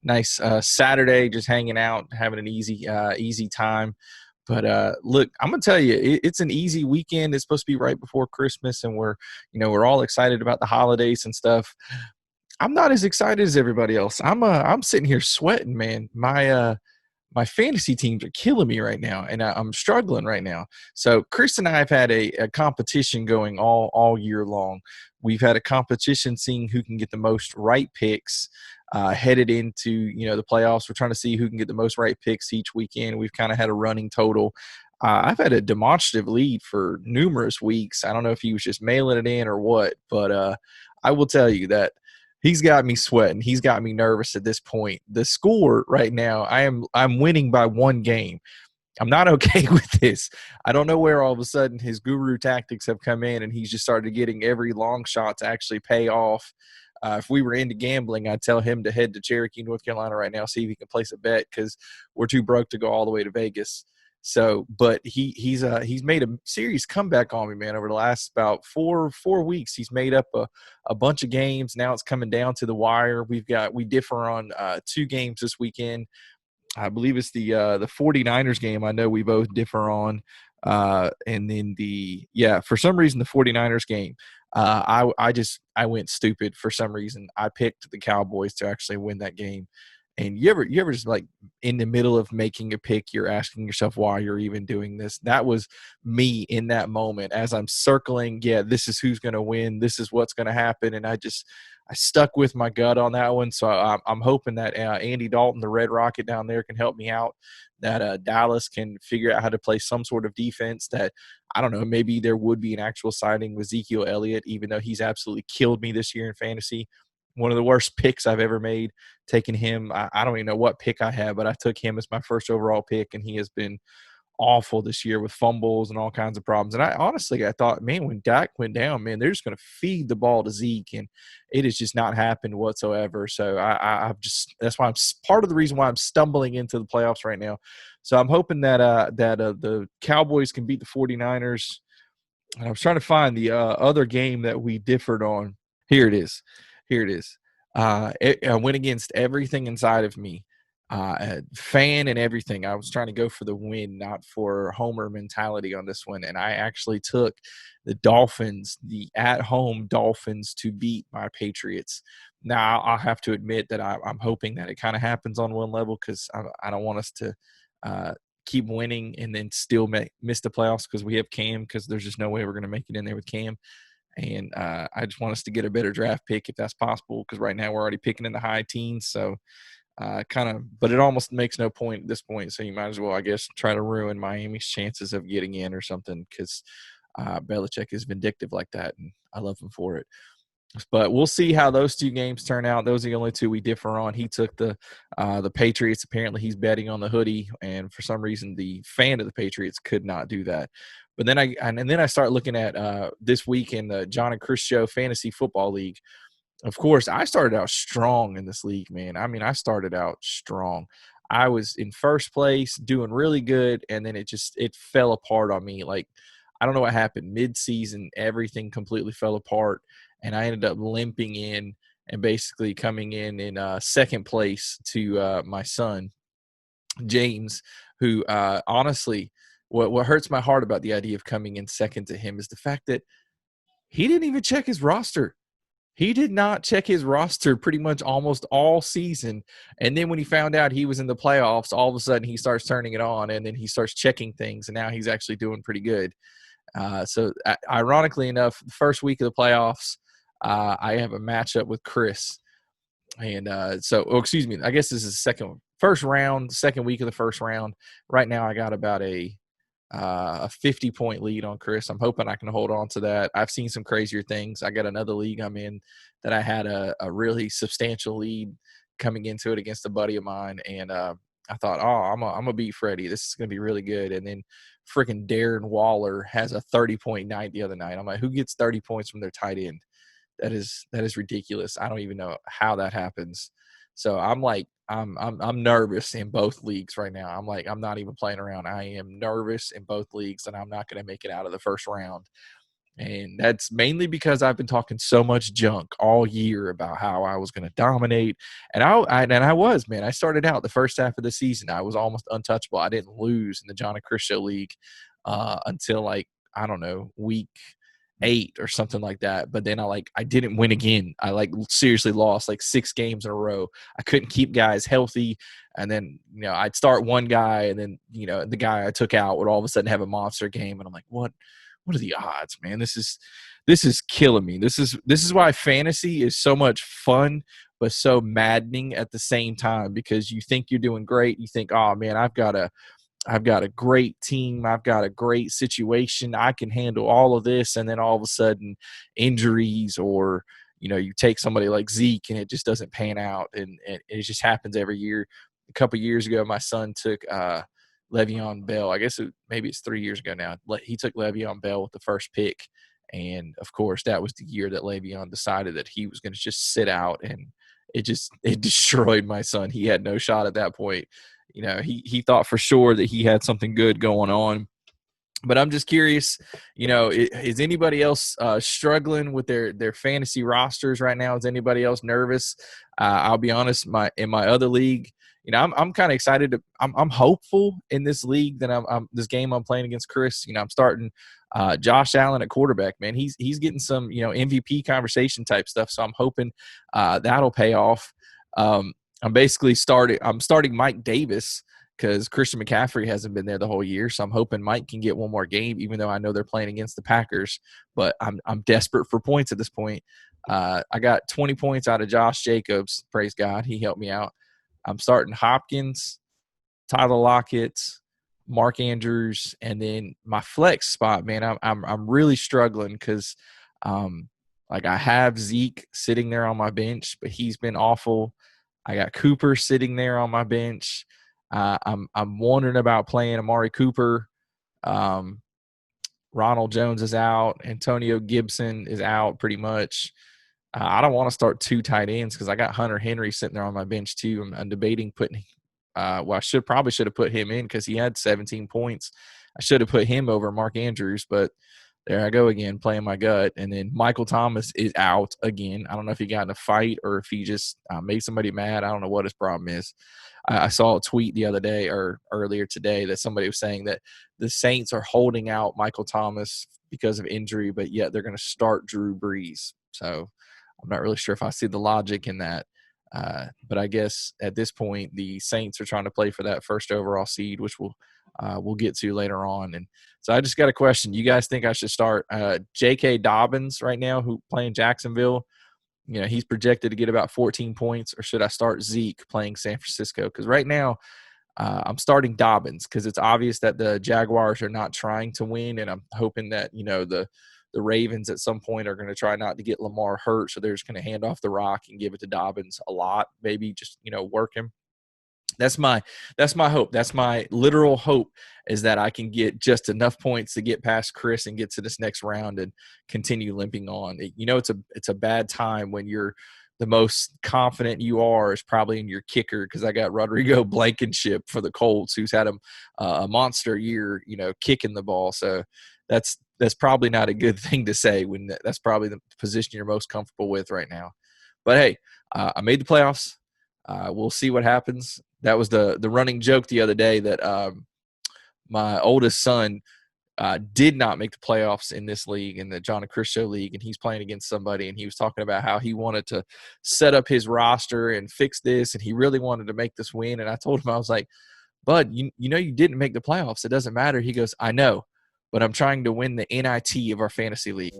nice Saturday, just hanging out, having an easy time. But look, I'm gonna tell you, it's an easy weekend. It's supposed to be right before Christmas, and we're all excited about the holidays and stuff. I'm not as excited as everybody else. I'm sitting here sweating, man. My fantasy teams are killing me right now, and I'm struggling right now. So Chris and I have had a competition going all year long. We've had a competition seeing who can get the most right picks headed into the playoffs. We're trying to see who can get the most right picks each weekend. We've kind of had a running total. I've had a demonstrative lead for numerous weeks. I don't know if he was just mailing it in or what, but I will tell you that he's got me sweating. He's got me nervous at this point. The score right now, I'm winning by one game. I'm not okay with this. I don't know where all of a sudden his guru tactics have come in and he's just started getting every long shot to actually pay off. If we were into gambling, I'd tell him to head to Cherokee, North Carolina right now, see if he can place a bet because we're too broke to go all the way to Vegas. So, but he's made a serious comeback on me, man. Over the last about four weeks, he's made up a bunch of games. Now it's coming down to the wire. We differ on two games this weekend. I believe it's the 49ers game. I know we both differ on. And then for some reason, the 49ers game, I went stupid for some reason. I picked the Cowboys to actually win that game. And you ever just like in the middle of making a pick, you're asking yourself why you're even doing this. That was me in that moment as I'm circling. Yeah, this is who's going to win. This is what's going to happen. And I stuck with my gut on that one. So I'm hoping that Andy Dalton, the Red Rocket down there, can help me out. That Dallas can figure out how to play some sort of defense. That I don't know. Maybe there would be an actual signing with Ezekiel Elliott, even though he's absolutely killed me this year in fantasy. One of the worst picks I've ever made, taking him. I don't even know what pick I had, but I took him as my first overall pick, and he has been awful this year with fumbles and all kinds of problems. And I thought, man, when Dak went down, man, they're just going to feed the ball to Zeke, and it has just not happened whatsoever. So I've just that's why I'm part of the reason why I'm stumbling into the playoffs right now. So I'm hoping that the Cowboys can beat the 49ers. And I was trying to find the other game that we differed on. Here it is. Here it is. I went against everything inside of me, fan and everything. I was trying to go for the win, not for homer mentality on this one. And I actually took the Dolphins, the at-home Dolphins, to beat my Patriots. Now, I'll have to admit that I'm hoping that it kind of happens on one level because I don't want us to keep winning and then still miss the playoffs because we have Cam, because there's just no way we're going to make it in there with Cam. And I just want us to get a better draft pick if that's possible, because right now we're already picking in the high teens. So but it almost makes no point at this point. So you might as well, I guess, try to ruin Miami's chances of getting in or something, because Belichick is vindictive like that, and I love him for it. But we'll see how those two games turn out. Those are the only two we differ on. He took the Patriots. Apparently, he's betting on the hoodie, and for some reason, the fan of the Patriots could not do that. But then I start looking at this week in the John and Chris Show Fantasy Football League. Of course, I started out strong in this league, man. I mean, I started out strong. I was in first place, doing really good, and then it fell apart on me. Like, I don't know what happened. Mid-season, everything completely fell apart, and I ended up limping in and basically coming in second place to my son, James, who honestly, what hurts my heart about the idea of coming in second to him is the fact that he didn't even check his roster. He did not check his roster pretty much almost all season. And then when he found out he was in the playoffs, all of a sudden he starts turning it on, and then he starts checking things, and now he's actually doing pretty good. So ironically enough, the first week of the playoffs, I have a matchup with Chris. And excuse me, I guess this is first round, second week of the first round. Right now I got about a 50-point lead on Chris. I'm hoping I can hold on to that. I've seen some crazier things. I got another league I'm in that I had a really substantial lead coming into it against a buddy of mine, and I thought, I'm gonna beat Freddie. This is gonna be really good. And then freaking Darren Waller has a 30-point night the other night. I'm like, who gets 30 points from their tight end? That is ridiculous. I don't even know how that happens. So I'm like, I'm nervous in both leagues right now. I'm like, I'm not even playing around. I am nervous in both leagues, and I'm not going to make it out of the first round. And that's mainly because I've been talking so much junk all year about how I was going to dominate. And I was, man. I started out the first half of the season, I was almost untouchable. I didn't lose in the John and Chris Show League until, like, I don't know, week 8 or something like that. But then I didn't win again. I seriously lost like 6 games in a row. I couldn't keep guys healthy. And then, I'd start one guy, and then, the guy I took out would all of a sudden have a monster game. And I'm like, what are the odds, man? This is killing me. This is why fantasy is so much fun, but so maddening at the same time, because you think you're doing great. You think, oh man, I've got a great team. I've got a great situation. I can handle all of this. And then all of a sudden injuries, or, you take somebody like Zeke and it just doesn't pan out. And it just happens every year. A couple of years ago, my son took Le'Veon Bell. I guess maybe it's 3 years ago now. He took Le'Veon Bell with the first pick. And of course, that was the year that Le'Veon decided that he was going to just sit out, and it destroyed my son. He had no shot at that point. He thought for sure that he had something good going on. But I'm just curious, is anybody else struggling with their fantasy rosters right now? Is anybody else nervous? I'll be honest, in my other league, I'm kind of excited. I'm hopeful in this league that this game I'm playing against Chris. I'm starting Josh Allen at quarterback. Man, he's getting some MVP conversation type stuff. So I'm hoping that'll pay off. I'm starting Mike Davis, because Christian McCaffrey hasn't been there the whole year. So I'm hoping Mike can get one more game, even though I know they're playing against the Packers. But I'm desperate for points at this point. I got 20 points out of Josh Jacobs. Praise God, he helped me out. I'm starting Hopkins, Tyler Lockett, Mark Andrews, and then my flex spot, man. I'm really struggling because I have Zeke sitting there on my bench, but he's been awful. I got Cooper sitting there on my bench. I'm wondering about playing Amari Cooper. Ronald Jones is out. Antonio Gibson is out pretty much. I don't want to start 2 tight ends because I got Hunter Henry sitting there on my bench too. I'm debating putting I probably should have put him in because he had 17 points. I should have put him over Mark Andrews, but there I go again, playing my gut. And then Michael Thomas is out again. I don't know if he got in a fight or if he just made somebody mad. I don't know what his problem is. I saw a tweet the other day or earlier today that somebody was saying that the Saints are holding out Michael Thomas because of injury, but yet they're going to start Drew Brees. So I'm not really sure if I see the logic in that. But I guess at this point, the Saints are trying to play for that first overall seed, which we'll get to later on. And so I just got a question. You guys think I should start J.K. Dobbins right now, who playing Jacksonville? He's projected to get about 14 points, or should I start Zeke playing San Francisco? Because right now I'm starting Dobbins because it's obvious that the Jaguars are not trying to win, and I'm hoping that, the Ravens at some point are going to try not to get Lamar hurt, so they're just going to hand off the rock and give it to Dobbins a lot, maybe just, work him. That's my hope. That's my literal hope, is that I can get just enough points to get past Chris and get to this next round and continue limping on. It's a bad time when you're the most confident you are is probably in your kicker, because I got Rodrigo Blankenship for the Colts, who's had a monster year, kicking the ball. So that's probably not a good thing to say when that's probably the position you're most comfortable with right now. But hey, I made the playoffs. We'll see what happens. That was the running joke the other day that my oldest son did not make the playoffs in this league, in the John and Chris Show League, and he's playing against somebody, and he was talking about how he wanted to set up his roster and fix this, and he really wanted to make this win. And I told him, I was like, Bud, you didn't make the playoffs. It doesn't matter. He goes, I know, but I'm trying to win the NIT of our fantasy league.